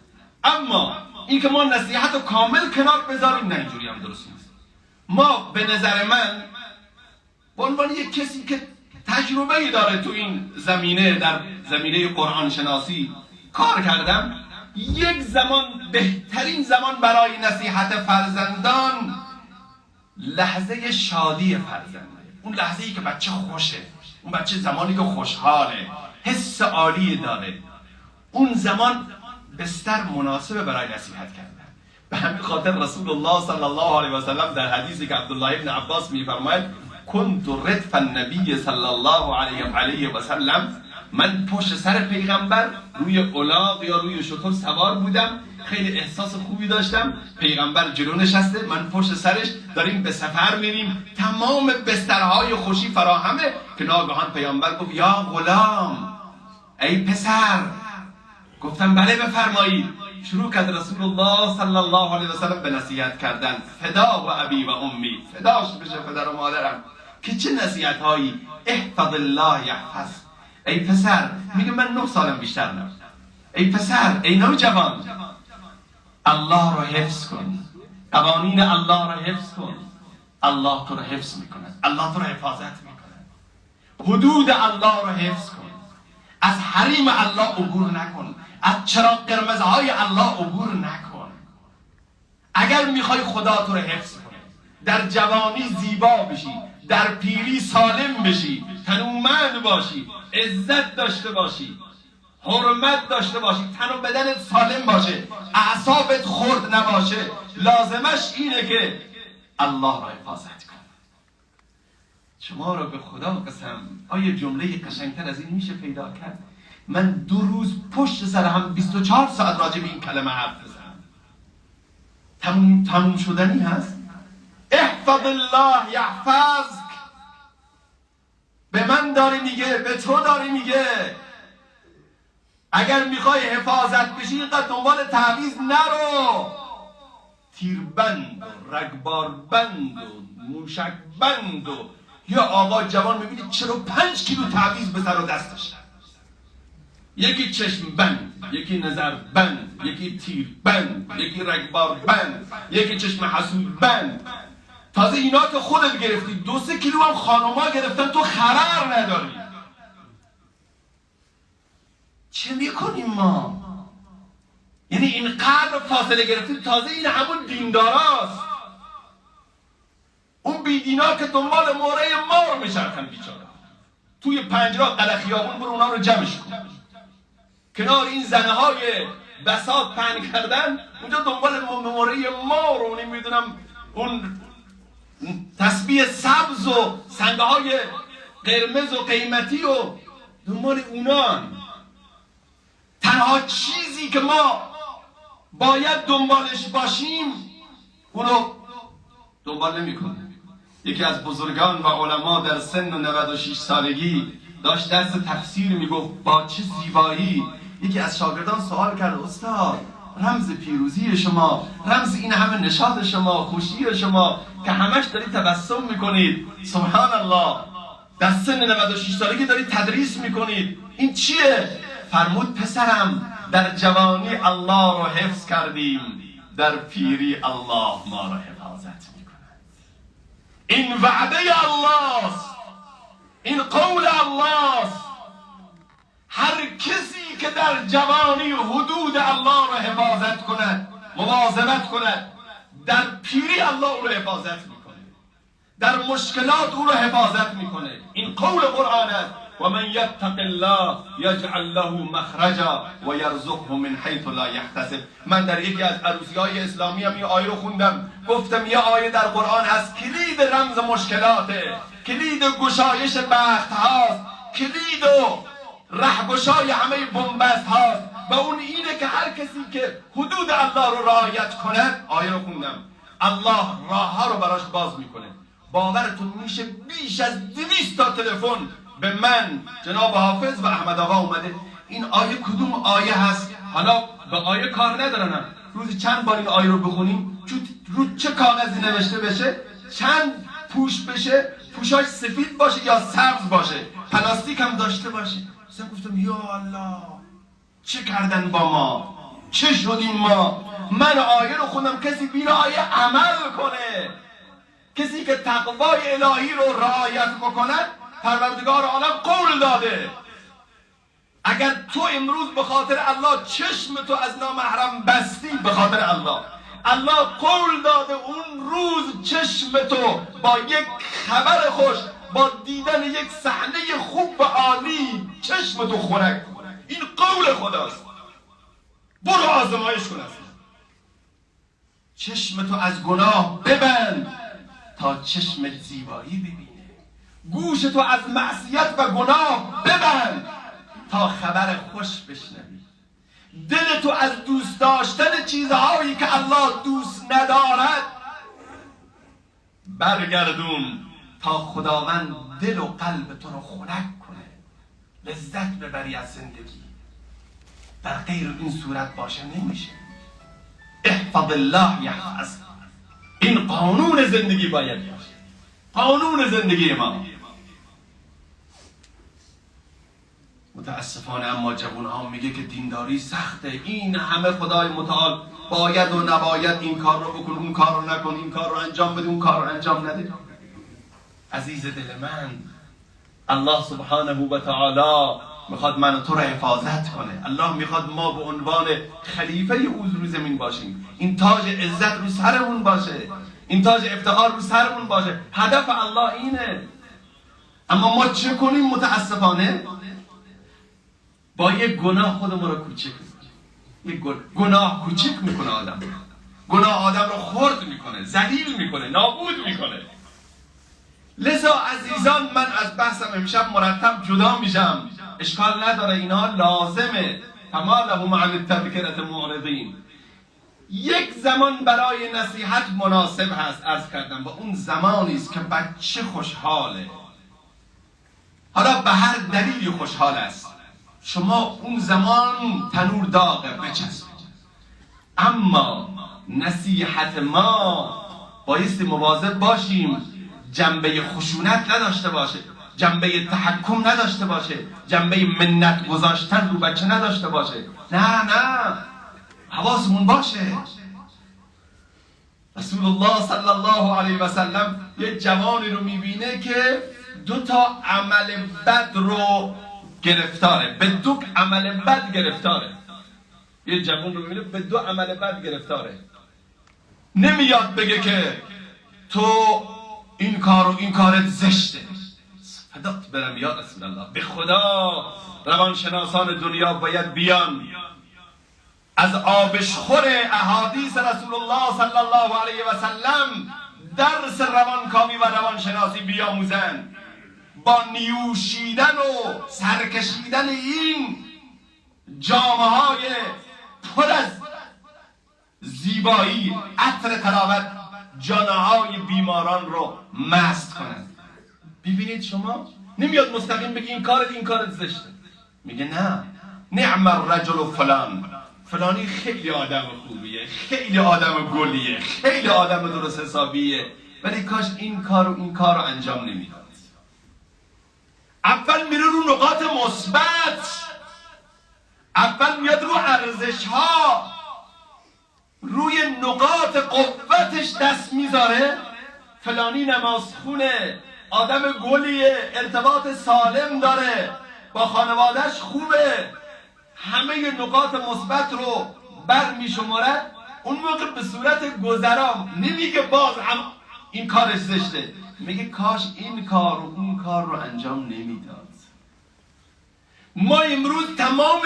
اما این که ما نصیحت رو کامل کنار بذاریم نه، اینجوری هم درست نیست. ما به نظر من به عنوان یک کسی که تجربه‌ای داره تو این زمینه، در زمینه قرآن شناسی کار کردم، یک زمان بهترین زمان برای نصیحت فرزندان لحظه شادی فرزند، اون لحظه‌ای که بچه خوشه، اون بچه زمانی که خوشحاله، حس عالی داره، اون زمان بستر مناسبه برای نصیحت کردن. به همین خاطر رسول الله صلی الله علیه و سلم در حدیثی که عبدالله ابن عباس میفرماید کنت ردف النبی صلی الله علیه و سلم، من پشت سر پیغمبر روی الاغ یا روی شتر سوار بودم، خیلی احساس خوبی داشتم، پیغمبر جلو نشسته، من پشت سرش، داریم به سفر میریم، تمام بسترهای خوشی فراهمه که ناگهان پیغمبر گفت یا غلام، ای پسر. گفتم بله بفرمایید. شروع کرد رسول الله صلی الله علیه و سلم به نصیحت کردن، فدا و ابی و امی، فداش بشه پدر و مادرم. که چه نصیحت هایی؟ احفظ الله یحفظ. ای پسر، میگه من 9 سالم بیشتر نه، ای پسر، ای نوجوان، الله رو حفظ کن، قوانین الله رو حفظ کن، الله تو رو حفظ میکنه، الله تو رو حفاظت میکنه. حدود الله رو حفظ کن، از حریم الله عبور نکن، از چراغ قرمزهای الله عبور نکن. اگر میخوای خدا تو رو حفظ کنه، در جوانی زیبا بشی، در پیری سالم بشی، تنومند باشی، عزت داشته باشی، حرمت داشته باشی، تن و بدنت سالم باشه، اعصابت خرد نباشه، لازمش اینه که الله را حفاظت کن. شما را به خدا قسم، آیا جمله قشنگتر از این میشه پیدا کرد؟ من 2 روز پشت سر هم 24 ساعت راجع به این کلمه حرف بزنم. تموم شدنی هست. احفظ الله یحفظک. به من داره میگه، به تو داره میگه. اگر میخوای حفاظت بشی اینقدر دنبال تعویض نرو. تیربند و رگباربند و موشکبند و یا آقا جوان میبینی 45 کیلو تعویض به سر و دستش، یکی چشم بند، یکی نظر بند، یکی تیر بند، یکی رگبار بند، یکی چشم حسود بند. تازه اینا که خودت گرفتی 2-3 کیلو هم خانوما گرفتن، تو خبر نداری. چه میکنیم ما؟ یعنی اینقدر فاصله گرفتیم. تازه این همون دینداراست، اون بیدینا که دنبال موره ما رو میچرخن بیچاره. توی پنجره قلخیابون برو اونا رو جمعش کن، کنار این زنه های بساط پهن کردن اونجا دنبال موره ما رو، نمیدونم اون تسبیح سبز و سنگه های قرمز و قیمتی و دنبال اونان. تنها چیزی که ما باید دنبالش باشیم اونو دنبال نمی کنیم. یکی از بزرگان و علما در سن 96 سالگی داشت درس تفسیر میگفت، با چه زیبایی یکی از شاگردان سوال کرد: استاد، رمز پیروزی شما، رمز این همه نشاط شما، خوشی شما که همش دارید تبسم میکنید، سبحان الله، در سن 96 سالگی دارید تدریس میکنید، این چیه؟ فرمود: پسرم، در جوانی الله رو حفظ کردیم، در پیری الله ما رو حفاظت میکنه. این وعده الله است، این قول الله است. هر کسی که در جوانی حدود الله رو حفاظت کند، مواظبت کند، در پیری الله او رو حفاظت میکنه، در مشکلات او رو حفاظت میکنه. این قول قرآن است: و من یتق الله یجعل له مخرجا و یرزقه من حیث لا یحتسب. من در یکی از عروسی‌های اسلامی هم این آیه رو خوندم، گفتم یه آیه در قرآن هست کلید رمز مشکلاته، کلید گشایش بخت هاست، کلید و رهگشای همه بنبست هاست، و اون اینه که هر کسی که حدود الله رو رعایت کند، آیه رو خوندم، الله راه ها رو براش باز میکنه. باورتون میشه بیش از 200 تا تلفن به من، جناب حافظ و احمد آقا اومده. این آیه کدوم آیه هست؟ حالا به آیه کار ندارن، روزی چند بار این آیه رو بخونیم، رو چه کاغذی نوشته بشه، چند پوش بشه، پوشاش سفید باشه یا سبز باشه، پلاستیک هم داشته باشه. مثلا گفتم یا الله، چه کردن با ما؟ چه شدیم ما؟ من آیه رو خوندم، کسی بین آیه عمل کنه، کسی که تقوای الهی رو رعایت بکند، پروردگار عالم قول داده. اگر تو امروز به خاطر الله چشم تو از نامحرم بستی، به خاطر الله، الله قول داده اون روز چشم تو با یک خبر خوش، با دیدن یک صحنه خوب و عالی، چشم تو خنک کنه. این قول خداست. برو آزمایش کن، چشم تو از گناه ببند تا چشم زیبایی ببینه، گوش تو از معصیت و گناه ببند تا خبر خوش بشنوی، دل تو از دوست داشتن چیزهایی که الله دوست ندارد برگردون تا خداوند دل و قلب تو رو خنک کنه، لذت ببری از زندگی. در غیر این صورت باشه نمیشه. احفظ الله یحفظ. این قانون زندگی باید باشه، قانون زندگی ما. متاسفانه اما جوان ها میگه که دینداری سخته، این همه خدای متعال باید و نباید، این کار رو بکن، اون کار رو نکن، این کار رو انجام بده، اون کار رو انجام نده. عزیز دل من، الله سبحانه و تعالی میخواد من و تو رو حفاظت کنه. الله میخواد ما به عنوان خلیفه او روی زمین باشیم، این تاج عزت رو سرمون باشه، این تاج افتخار رو سرمون باشه. هدف الله اینه. اما ما چه کنیم؟ متاسفانه با یک گناه خودمون رو کوچک میکنیم. گناه کوچک میکنه آدم، گناه آدم رو خرد میکنه، ذلیل میکنه، نابود میکنه. لذا عزیزان، من از بحثم امشب مرتب جدا میشم، اشکال نداره، اینها لازمه. فما لهم عن التذکرة معرضین. یک زمان برای نصیحت مناسب هست، عرض کردم، و اون زمانی است که بچه خوشحاله، حالا به هر دلیلی خوشحال است. شما اون زمان تنور داغه، بچسبید. اما نصیحت ما بایستی مواظب باشیم جنبه خشونت نداشته باشه، جنبه تحکم نداشته باشه، جنبه منت گذاشتن رو بچه نداشته باشه. نه حواسمون باشه. رسول الله صلی الله علیه و سلم یه جوانی رو میبینه که 2 عمل بد رو گرفتاره، به 2 عمل بد گرفتاره. یه جوان رو میبینه به 2 عمل بد گرفتاره. نمیاد بگه که تو این کار و این کارت زشته. فدات برم یا رسول الله، به خدا روانشناسان دنیا باید بیان از آبشخور احادیث رسول الله صلی الله علیه و سلم درس روانکاوی و روانشناسی بیاموزند. با نیوشیدن و سرکشیدن این جامهای پر از زیبایی، عطر تراوت، جانهای بیماران رو مست کنند. ببینید شما نمیاد مستقیم بگی این کارت زشته، میگه نه، نعم الرجل فلان، فلانی خیلی آدم خوبیه، خیلی آدم گلیه، خیلی آدم درست حسابیه، ولی کاش این کار و این کار رو انجام نمیداد. اول میره رو نقاط مثبت، اول میاد رو ارزش ها، روی نقاط قوتش دست میذاره. فلانی نمازخونه، آدم گلیه، ارتباط سالم داره، با خانوادهش خوبه، همه نقاط مثبت رو بر میشمارد. اون موقع به صورت گذرا نمیگه باز هم این کارش زشته، میگه کاش این کار و اون کار رو انجام نمیداد. ما امروز تمام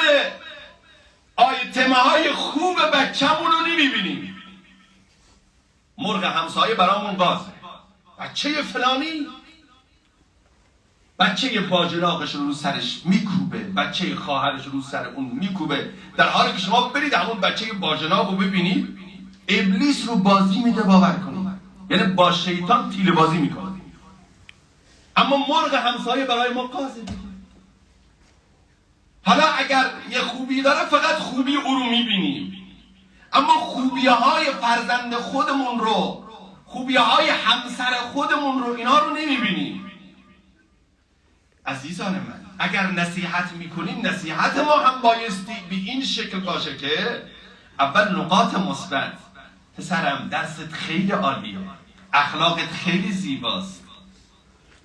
آیتمه های خوب بچه‌مون رو نمیبینیم. مرغ همسایه برامون بازه، بچه فلانی، بچه باجناقش رو سرش میکوبه، بچه خواهرش رو سر اون میکوبه، در حالی که شما برید همون بچه باجناق رو ببینید، ابلیس رو بازی میده، باور کنید، یعنی با شیطان تیله بازی میکنه. اما مرغ همسایه برای ما قاضی دیگه. حالا اگر یه خوبی داره فقط خوبی او رو میبینیم، اما خوبی‌های فرزند خودمون رو، خوبی‌های همسر خودمون رو، اینا رو نمیبینیم. عزیزان من، اگر نصیحت میکنیم، نصیحت ما هم بایستی به این شکل باشه که اول نقاط مثبت، پسرم درست خیلی عالیه، اخلاقت خیلی زیباست،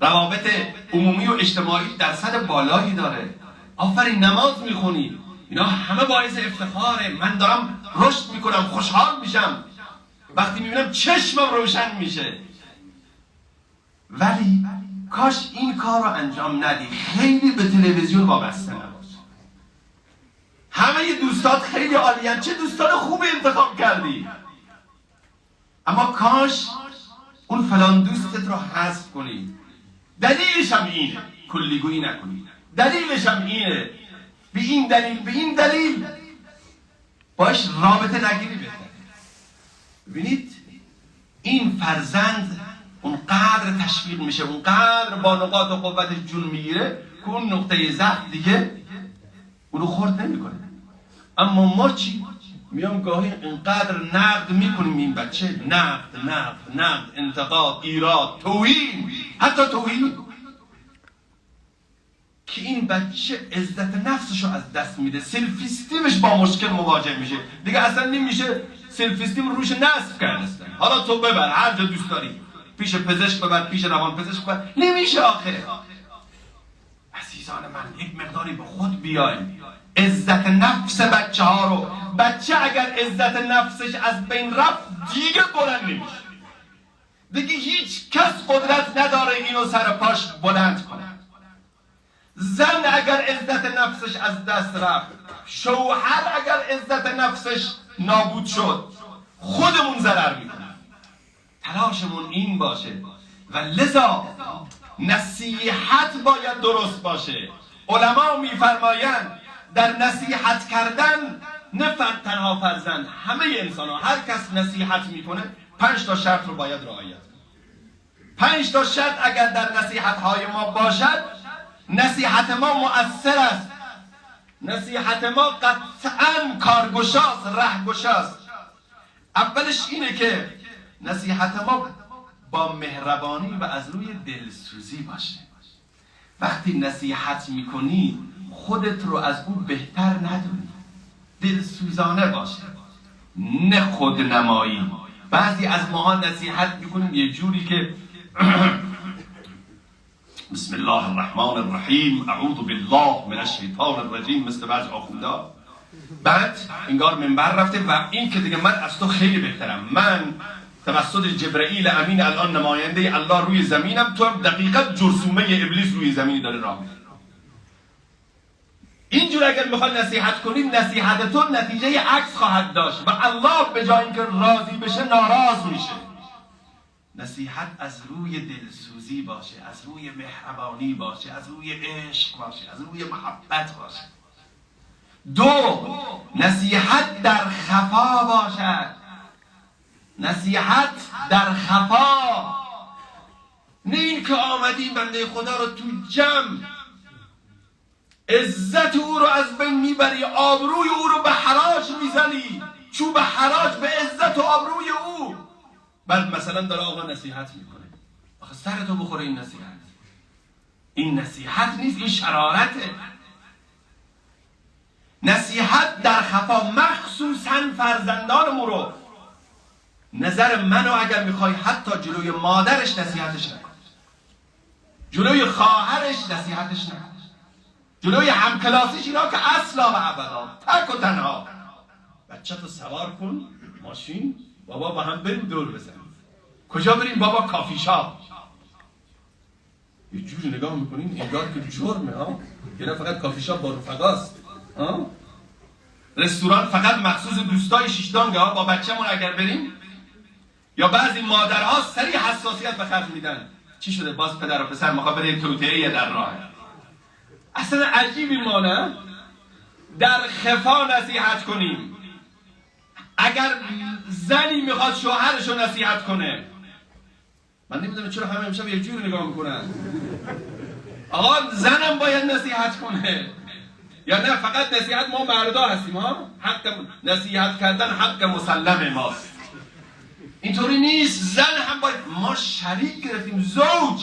روابط عمومی و اجتماعی درصد بالایی داره، آفرین نماز میخونی، اینا همه باعث افتخاره، من دارم رشد میکنم، خوشحال میشم وقتی میبینم چشمم روشن میشه. ولی کاش این کار رو انجام ندی، خیلی به تلویزیون وابسته نباش. همه دوستات خیلی عالیان، چه دوستان خوب انتخاب کردی، اما کاش اون فلان دوستت رو حذف کنی. دلیلش هم اینه، کلیگویی نکنی، دلیلش هم اینه، به این دلیل باش رابطه نگیری بهتره. ببینید این فرزند اونقدر تشویق میشه، اونقدر با نقاط و قوتش جون میگیره که اون نقطه ضعف دیگه اونو خورد نمیکنه. اما ما چی؟ میام گاهی اینقدر نقد میکنیم این بچه، نقد، انتقاد، ایراد، توهین، حتی توهین، که این بچه عزت نفسشو از دست میده، سلف استیمش با مشکل مواجه میشه، دیگه اصلا نمیشه سلف استیم روش نصب کرد. حالا تو ببر هر جا دوست داری، پیش پزشک ببر، پیش روان پزشک ببر، نمیشه آخه. عزیزان من، یک مقداری به خود بیایم، عزت نفس بچه ها رو، بچه اگر عزت نفسش از بین رفت دیگه بلند نمیشه، دیگه هیچ کس قدرت نداره اینو سر پاش بلند کنه. زن اگر عزت نفسش از دست رفت، شوهر اگر عزت نفسش نابود شد، خودمون ضرر میکنیم. تلاشمون این باشه و لذا نصیحت باید درست باشه. علما میفرمایند در نصیحت کردن، نه تنها فرزند، همه انسان ها، هر کس نصیحت میکنه 5 تا شرط رو باید رعایت کنه. 5 تا شرط اگر در نصیحت های ما باشد، نصیحت ما مؤثر است، نصیحت ما قطعاً کارگشاست، رهگشاست. اولش اینه که نصیحت ما با مهربانی و از روی دلسوزی باشه. وقتی نصیحت میکنی خودت رو از اون بهتر ندونی، دلسوزانه باشه، نه خودنمایی. بعضی از ماها نصیحت میکنیم یه جوری که بسم الله الرحمن الرحیم اعوذ بالله من الشیطان الرجیم، مثل بعض آخوندا. بعد انگار منبر رفته و این که دیگه من از تو خیلی بهترم، من توسط جبرئیل امین الان نماینده الله روی زمینم، تو هم دقیقا جرثومه ابلیس روی زمینی داره راه میره. اینجور اگر میخواد نصیحت کنیم، نصیحتتون نتیجه عکس خواهد داشت و الله به جای اینکه راضی بشه ناراض میشه. نصیحت از روی دلسوزی باشه، از روی مهربانی باشه، از روی عشق باشه، از روی محبت باشه. دو، نصیحت در خفا باشد. نصیحت در خفا، نه این که آمدی بنده خدا رو تو جمع عزت او رو از بین میبری، آبروی او رو به حراج میزنی، چوب حراج به عزت و آبروی او. بعد مثلا داره آقا نصیحت میکنه، آخه سرتو بخوره این نصیحت. این نصیحت نیست، این شرارته. نصیحت در خفا، مخصوصا فرزندانمون رو، نظر منو اگر میخوای حتی جلوی مادرش نصیحتش نکن، جلوی خواهرش نصیحتش نکن، جلوی همکلاسیش اینا که اصلا و ابدا، تک و تنها. بچه تو سوار کن ماشین، بابا با هم بریم دور بزنیم. کجا بریم بابا؟ کافی شاپ. یه جوری نگاه میکنین انگار که جرمه ها، یعنی فقط کافی شاپ با رفقاست ها. رستوران فقط مخصوص دوستای شیشتانگه ها. با بچه‌مون اگر بریم، یا بعضی مادرها سریع حساسیت به خرج میدن، چی شده باز پدر و پسر میخواد بره توطئه در راه. اصلا عجیبی ما نه؟ در خفا نصیحت کنیم. اگر زنی میخواد شوهرش رو نصیحت کنه، من نمیدونم چرا همه امشب یک جوری نگاه میکنن. آقا زنم باید نصیحت کنه یا نه فقط نصیحت ما مردا هستیم ها؟ حق نصیحت کردن حق مسلم ماست. اینطوری نیست، زن هم باید. ما شریک گرفتیم، زوج،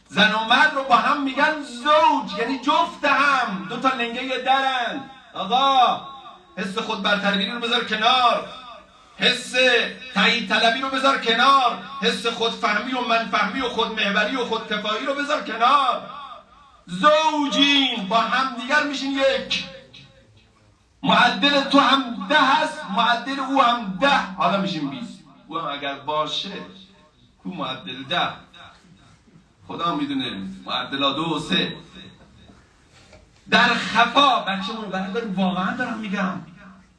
زن و مرد رو با هم میگن زوج، یعنی جفت هم، دو تا لنگه درن. آقا حس خود برتری رو بذار کنار، حس تایید طلبی رو بذار کنار، حس خودفهمی و منفهمی و خودمحوری و خودکفایی رو بذار کنار. زوجین، با هم دیگر میشین یک. معدل تو هم 10 هست، معدل او هم 10، حالا میشین 20. او هم اگر باشه کو معدل 10، خدا میدونه معدلا 2 و 3. در خفا بچه‌مون رو برداریم، واقعا دارم میگم،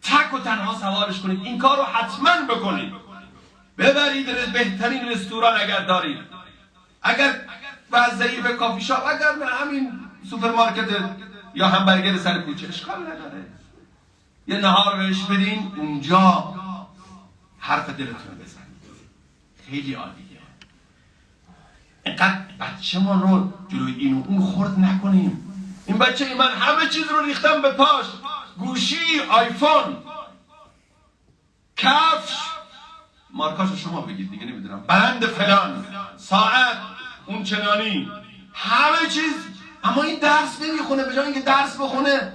تک و تنها سوارش کنید. این کار رو حتما بکنید. ببرید بهترین رستوران اگر دارید، اگر ضعیف کافی شاپ، اگر همین سوپرمارکت یا همبرگر سر کوچه، اشکال نداره. یه نهار بهش بدین، اونجا حرف دلتون بزنید. خیلی عالیه. اینقدر بچه‌مون رو جلوی این و اون خرد نکنیم. این بچه من همه چیز رو ریختم به پاش، گوشی، آیفون، کفش، مارکاشو شما بگید دیگه نمیدونم، بند فلان، ساعت اون چنانی، همه چیز. اما این درس نمیخونه، به جای اینکه درس بخونه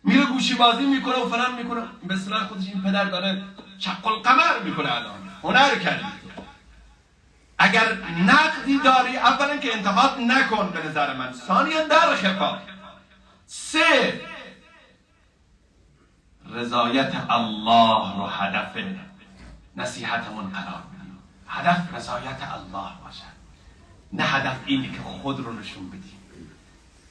میره گوشی بازی میکنه و فلان میکنه. به اصطلاح خودش این پدر داره چق القمر میکنه. الان هنر کردی. اگر نقدی داری، اولا که انتقاد نکن به نظر من، ثانیا در خفا. 3 رضایت الله رو هدف نصیحتمون قرار بدیم. هدف رضایت الله باشد، نه هدف اینی که خود رو نشون بدیم.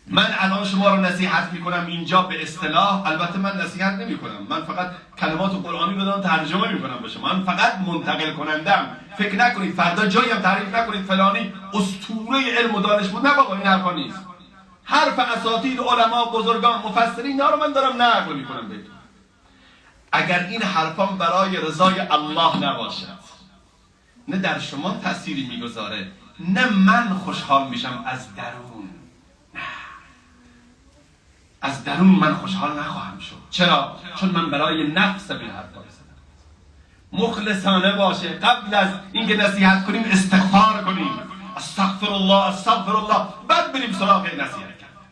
من الان شما رو نصیحت میکنم اینجا به اصطلاح، البته من نصیحت نمی کنم، من فقط کلمات قرآنی رو دارم ترجمه میکنم به شما، من فقط منتقل کنندم. فکر نکنید فردا جایی هم تعریف نکنید فلانی اسطوره علم و دانش بود. نه بابا، این حرفا نیست. حرف اساتید علما بزرگان مفسرین، اینا رو من دارم نقل میکنم بهتون. اگر این حرفام برای رضای الله نباشد، نه در شما تأثیری میگذاره، نه من خوشحال میشم از درون، نه از درون من خوشحال نخواهم شد. چرا؟ چون من برای نفس به حرفا رسیدم. مخلصانه باشه. قبل از اینکه نصیحت کنیم استغفار کنیم، استغفر الله استغفر الله، بعد بریم سراغ نصیحت کردن.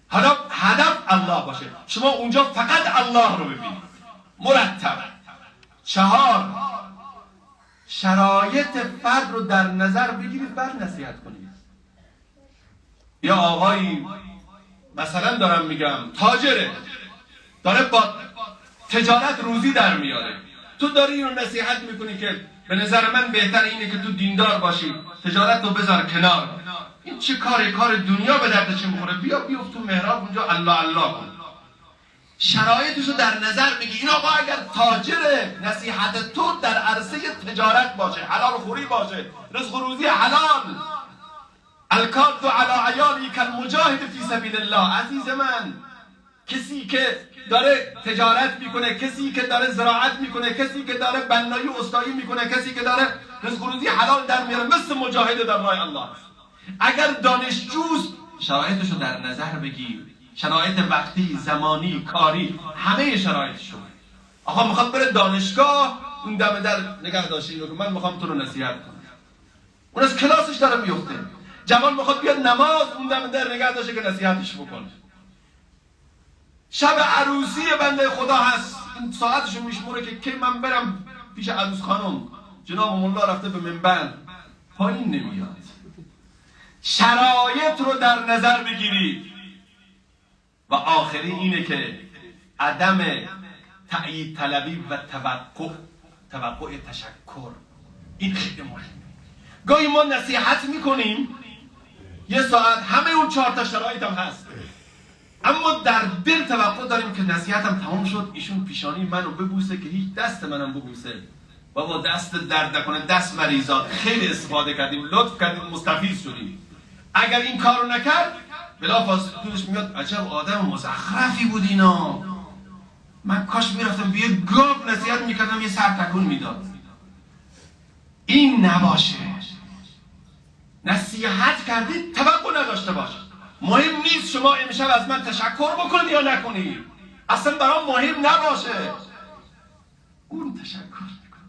حالا هدف الله باشه. شما اونجا فقط الله رو ببینید، مرتب. 4 شرایط فرد رو در نظر بگیرید بعد نصیحت کنید. یا آقایی مثلا دارم میگم تاجره، داره با تجارت روزی در میاره، تو داری اینو نصیحت میکنی که به نظر من بهتر اینه که تو دیندار باشی، تجارت رو بذار کنار، این چه کار دنیا به درد چه میخوره، بیا بیفت تو محراب اونجا الله الله کن. شرایطش رو در نظر بگی. این آقا اگر تاجره، نصیحت تو در عرصه تجارت باشه، حلال خوری باشه، رزق و روزی حلال. الکاد علی عیالی کالمجاهد فی سبیل الله. عزیز من، کسی که داره تجارت میکنه، کسی که داره زراعت میکنه، کسی که داره بنایی و استایی میکنه، کسی که داره رزق و روزی حلال در میاره، مثل مجاهد در راه الله است. اگر دانشجوست شرایطشو در نظر بگیر، شرایط وقتی، زمانی، کاری، همه شرایطشو. آقا میخواد بره دانشگاه، اون دم در نگه داشته اینو که من میخوام تو رو نصیحت کنم، اون از کلاسش داره میفته. جوان میخواد بیاد نماز، اون دم در نگه داشته که نصیحتش بکنه. شب عروسی بنده خدا هست، این ساعتشو میشموره که کی من برم پیش عروس خانم، جناب مولا رفته به منبر، پایین نمیاد. شرایط رو در نظر بگیرید. و آخری اینه که عدم تأیید طلبی و توقع تشکر، این خیلی مهمه. گاهی ما نصیحت میکنیم یه ساعت، همه اون 4 تا شرایط هم هست، اما در دل توقع داریم که نصیحتم تمام شد، ایشون پیشانی منو ببوسه که هیچ دست منم ببوسه. بابا دست درد نکنه، دست مریضات، خیلی استفاده کردیم، لطف کردیم، مستفیض شدیم. اگر این کارو نکرد بلافاصله دلش میاد عجب آدم مزخرفی بود اینا، من کاش میرفتم به یه گاو نصیحت میکردم، یه سر تکون میداد. این نباشه. نصیحت کردید توقع نداشته باش. مهم نیست شما امشب از من تشکر بکنید یا نکنید، اصلا برام مهم نباشه. اون تشکر میکنه.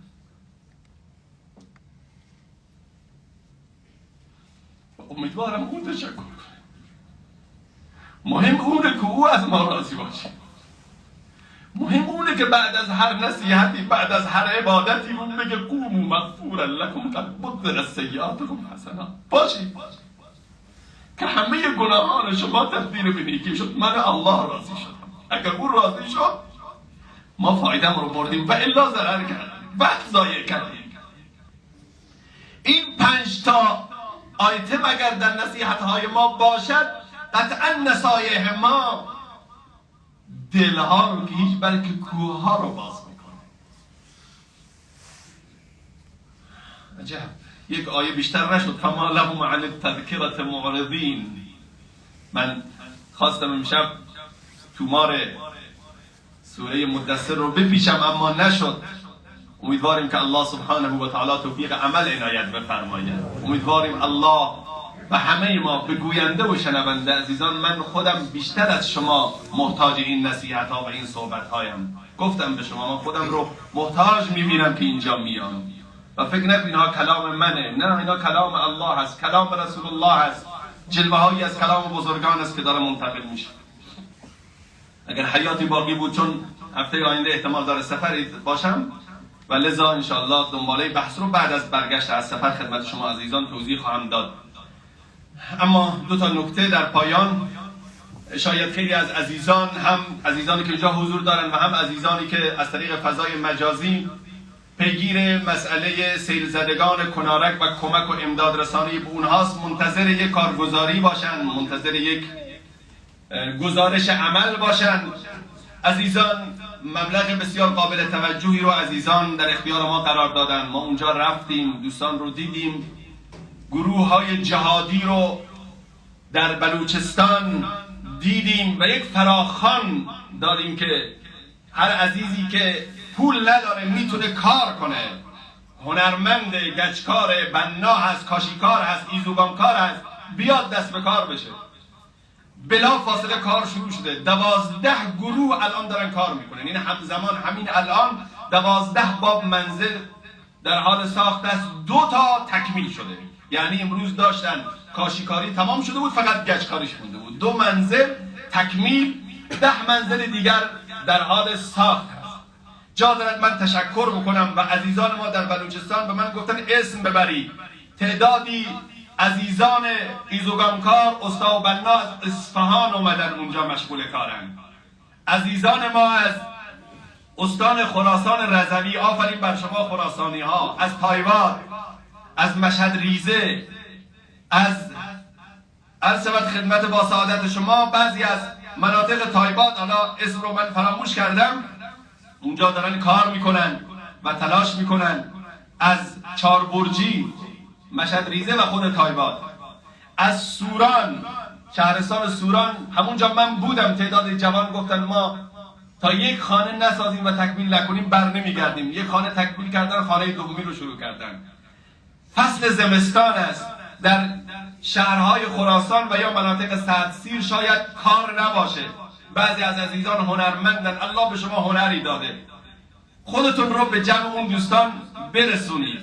امیدوارم اون تشکر کنه. مهم اونه که او از ما راضی باشه. مهم اونه که بعد از هر نصیحتی، بعد از هر عبادتی اون بگه قوموا مغفورا لکم قد بدلت سیئاتکم حسنات. باشید که همه گناهان شما تبدیل به نیکی شد، من الله راضی شدم. اگر اون راضی شد ما فایده رو بردیم و الا ضرر کردیم، وقت ضایع کردیم. این 5 تا آیتم اگر در نصیحت‌های ما باشد، قطعا نصایح ما دلها رو که هیچ، بلکه کوه‌ها رو باز میکنه. عجب، یک آیه بیشتر نشد. فما لهم عن التذکرة معرضین. من خواستم امشب تومار سوره مدثر رو بپیچم اما نشد. امیدواریم که الله سبحانه و تعالی توفیق عمل عنایت بفرماید. امیدواریم الله و همه ما به گوینده و شنونده عزیزان، من خودم بیشتر از شما محتاج این نصیحت ها و این صحبت هایم. گفتم به شما، من خودم رو محتاج میبینم که اینجا میام و فکر نکنید اینها کلام منه، نه، اینا کلام الله هست، کلام رسول الله هست، جلوه هایی از کلام بزرگان است که داره منتقل میشه. اگر حیاتی باقی بود، چون هفته آینده احتمال داره سفری باشم و لذا انشاءالله دنباله بحث رو بعد از برگشت از سفر خدمت شما عزیزان توضیح خواهم داد. اما 2 تا نکته در پایان. شاید خیلی از عزیزان، هم عزیزانی که اینجا حضور دارن و هم عزیزانی که از طریق فضای مجازی پیگیر مسئله سیلزدگان کنارک و کمک و امداد رسانی به اونهاست، منتظر یک کارگزاری باشن، منتظر یک گزارش عمل باشن. عزیزان مبلغ بسیار قابل توجهی رو عزیزان در اختیار ما قرار دادن. ما اونجا رفتیم، دوستان رو دیدیم، گروه های جهادی رو در بلوچستان دیدیم و یک فراخوان داریم که هر عزیزی که پول نداره میتونه کار کنه، هنرمند، گچکار، بنا هست، کاشیکار هست، ایزوگانکار هست، بیاد دست به کار بشه. بلا فاصله کار شروع شده. 12 گروه الان دارن کار میکنن. این همزمان همین الان 12 باب منزل در حال ساخت است. 2 تا تکمیل شده. یعنی امروز داشتن کاشیکاری تمام شده بود، فقط گچکاریش مونده بود. 2 منزل تکمیل، 10 منزل دیگر در حال ساخت است. جا دارد من تشکر بکنم و عزیزان ما در بلوچستان به من گفتن اسم ببرید. تعدادی عزیزان ایزوگامکار استاوبنا از اصفهان اومدن اونجا مشغول کارن. عزیزان ما از استان خراسان رضوی، آفرین بر شما خراسانی ها، از تایوان، از مشهد ریزه، از سبت خدمت با سعادت شما بعضی از مناطق تایباد، حالا اسم رو من فراموش کردم، اونجا دارن کار میکنن و تلاش میکنن. از چاربرجی، مشهد ریزه و خود تایباد، از سوران، شهرستان سوران، همونجا من بودم، تعداد جوان گفتن ما تا یک خانه نسازیم و تکمیل نکنیم بر نمیگردیم. یک خانه تکمیل کردن، خانه دومی رو شروع کردن. فصل زمستان است، در شهرهای خراسان و یا مناطق سردسیر شاید کار نباشه. بعضی از عزیزان هنرمندن، الله به شما هنری داده، خودتون رو به جمع اون دوستان برسونید،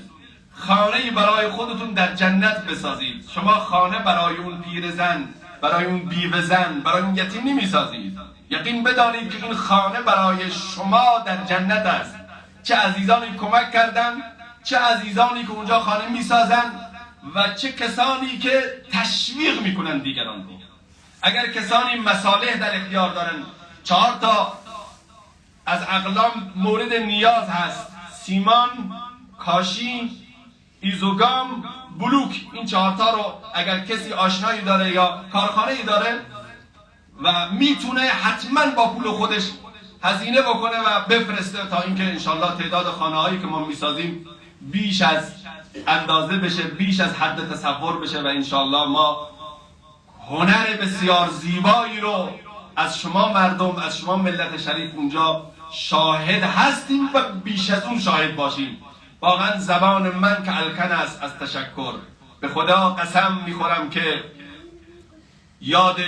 خانه‌ای برای خودتون در جنت بسازید. شما خانه برای اون پیرزن، برای اون بیوه زن، برای اون یتیم نمیسازید. یقین بدانید که این خانه برای شما در جنت است. چه عزیزانی کمک کردن، چه عزیزانی که اونجا خانه میسازن و چه کسانی که تشویق میکنن دیگران رو. اگر کسانی مصالح در اختیار دارن، 4 تا از اقلام مورد نیاز هست: سیمان، کاشی، ایزوگام، بلوک. این 4 تا رو اگر کسی آشنایی داره یا کارخانه‌ای داره و میتونه، حتما با پول خودش هزینه بکنه و بفرسته تا اینکه انشالله تعداد خانه‌هایی که ما میسازیم بیش از اندازه بشه، بیش از حد تصور بشه و انشالله ما هنر بسیار زیبایی رو از شما مردم، از شما ملت شریف اونجا شاهد هستیم و بیش از اون شاهد باشیم. واقعا زبان من که الکن است از تشکر. به خدا قسم میخورم که یاد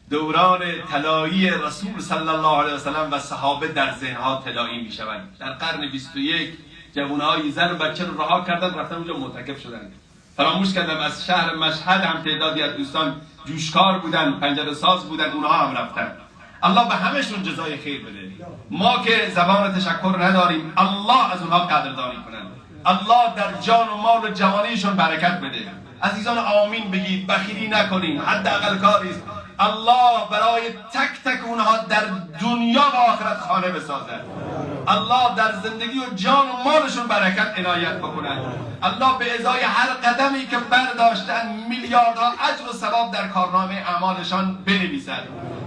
دوران طلایی رسول صلی الله علیه وسلم و صحابه در ذهنها طلایی میشوند. در قرن 21 جوانهای زن و بچه رو رها کردن، رفتن اونجا معتکف شدن. فراموش کردم از شهر مشهد هم تعدادی از دوستان جوشکار بودن، پنجره ساز بودن، اونها هم رفتن. الله به همشون جزای خیر بده. ما که زبان تشکر نداریم، الله از اونها قدردانی کنن. الله در جان و مال و جوانیشون برکت بده. عزیزان آمین بگید، بخیلی نکنین، حداقل کاری است. الله برای تک تک اونها در دنیا و آخرت خانه بسازد. الله در زندگی و جان و مالشون برکت عنایت بکند. الله به ازای هر قدمی که برداشتن میلیاردها اجر و ثواب در کارنامه اعمالشان بنویسد.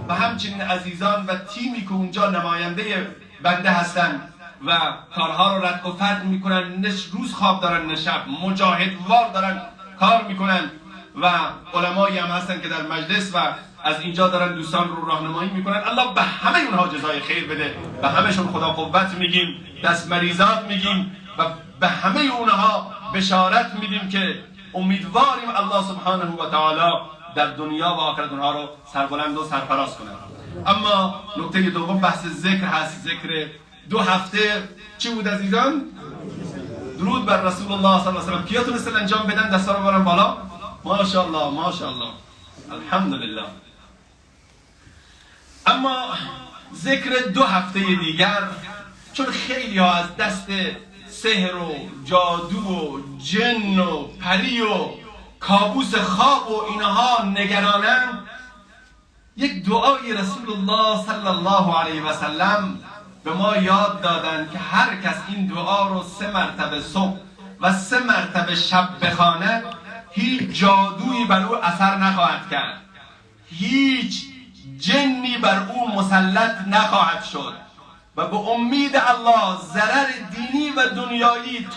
و همچنین عزیزان و تیمی که اونجا نماینده بنده هستن و کارها رو رد و فتح میکنن، روز خواب دارن، نه شب، مجاهدوار دارن کار میکنن و علمایی هم هستن که در مجلس و از اینجا دارن دوستان رو راهنمایی میکنن. الله به همه اونها جزای خیر بده. به همشون خدا قوت میگیم، دست مریضات میگیم و به همه اونها بشارت میدیم که امیدواریم الله سبحانه و تعالی در دنیا و آخرت اونها رو سربلند و سرفراز کنه. اما نکته دوم بحث ذکر هست. ذکر 2 هفته چی بود عزیزان؟ درود بر رسول الله صلی الله علیه و سلم. کیا تونستن انجام بدن؟ دستا رو ببرن بالا. ماشاءالله ماشاءالله، الحمدلله. اما ذکر 2 هفته دیگر، چون خیلی ها از دست سحر و جادو و جن و پری و کابوس خواب و اینها نگرانند، یک دعای رسول الله صلی الله علیه و سلم به ما یاد دادن که هر کس این دعا رو 3 مرتبه صبح و 3 مرتبه شب بخواند، هیچ جادویی بر او اثر نخواهد کرد، هیچ جنی بر او مسلط نخواهد شد و به امید الله ضرر دینی و دنیایی